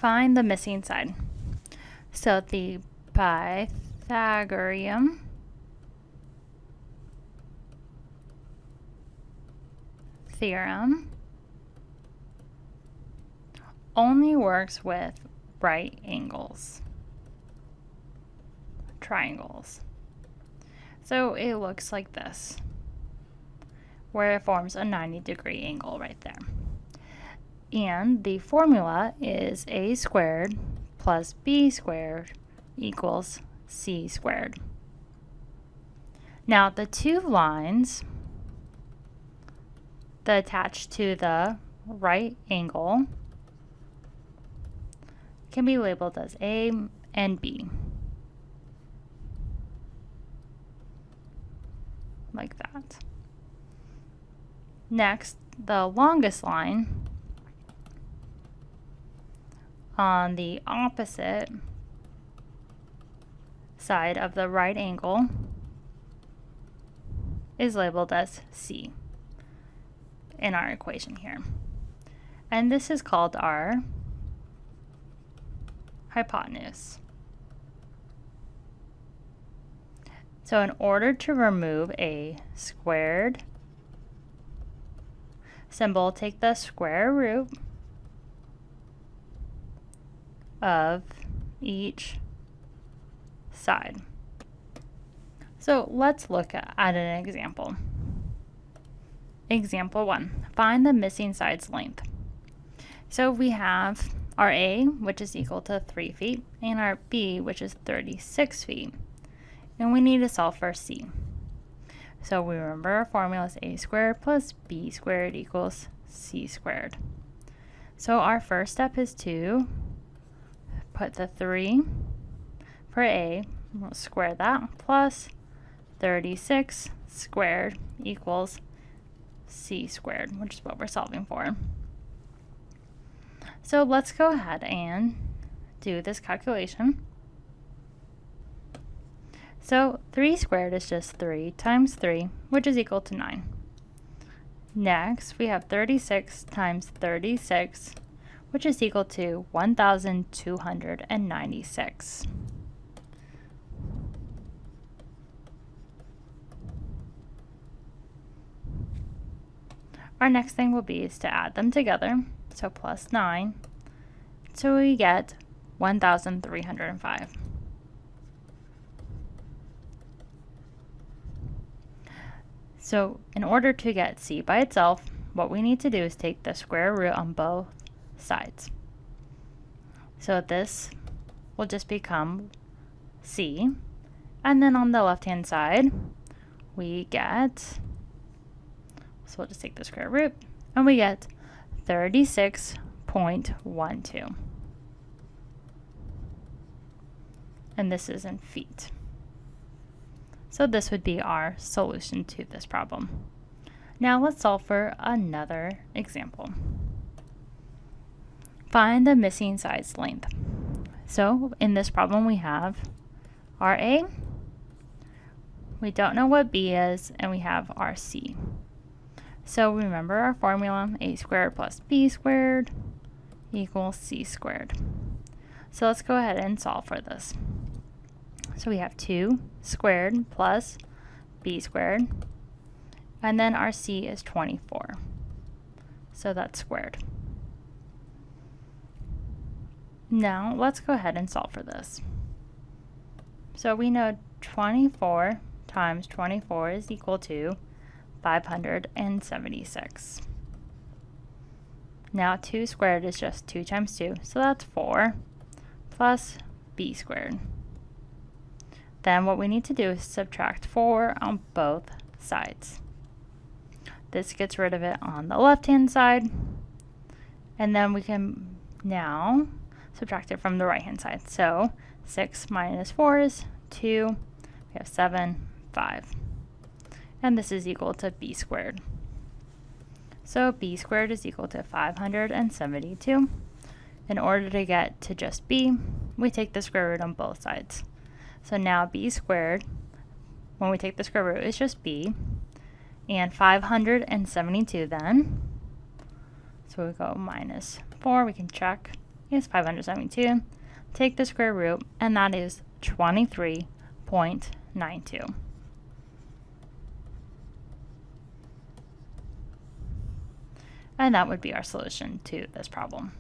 Find the missing side. So the Pythagorean theorem only works with right angles, triangles. So it looks like this, where it forms a 90-degree angle right there. And the formula is a squared plus b squared equals c squared. Now the two lines that attach to the right angle can be labeled as A and B, like that. Next, the longest line on the opposite side of the right angle is labeled as C in our equation here. And this is called our hypotenuse. So in order to remove a squared symbol, take the square root of each side. So let's look at an example. Example 1. Find the missing side's length. So we have our A, which is equal to 3 feet, and our B, which is 36 feet. And we need to solve for C. So we remember our formula is A squared plus B squared equals C squared. So our first step is to put the 3 for A, we'll square that, plus 36 squared equals C squared, which is what we're solving for. So let's go ahead and do this calculation. So 3 squared is just 3 times 3, which is equal to 9. Next, we have 36 times 36, which is equal to 1,296. Our next thing will be is to add them together, so plus 9, so we get 1,305. So in order to get C by itself, what we need to do is take the square root on both sides. So this will just become C, and then on the left-hand side, we get, so we'll just take the square root, and we get 36.12. And this is in feet. So this would be our solution to this problem. Now let's solve for another example. Find the missing side's length. So in this problem we have our A, we don't know what B is, and we have our C. So remember our formula, A squared plus B squared equals C squared. So let's go ahead and solve for this. So we have 2 squared plus B squared, and then our C is 24. So that's squared. Now let's go ahead and solve for this. So we know 24 times 24 is equal to 576. Now 2 squared is just 2 times 2, so that's 4 plus B squared. Then what we need to do is subtract 4 on both sides. This gets rid of it on the left-hand side, and then we can now subtract it from the right-hand side. So 6 minus 4 is 2, we have 7, 5. And this is equal to B squared. So B squared is equal to 572. In order to get to just B, we take the square root on both sides. So now B squared, when we take the square root, is just B, and 572 then. So we go minus 4, we can check, is 572. Take the square root, and that is 23.92. And that would be our solution to this problem.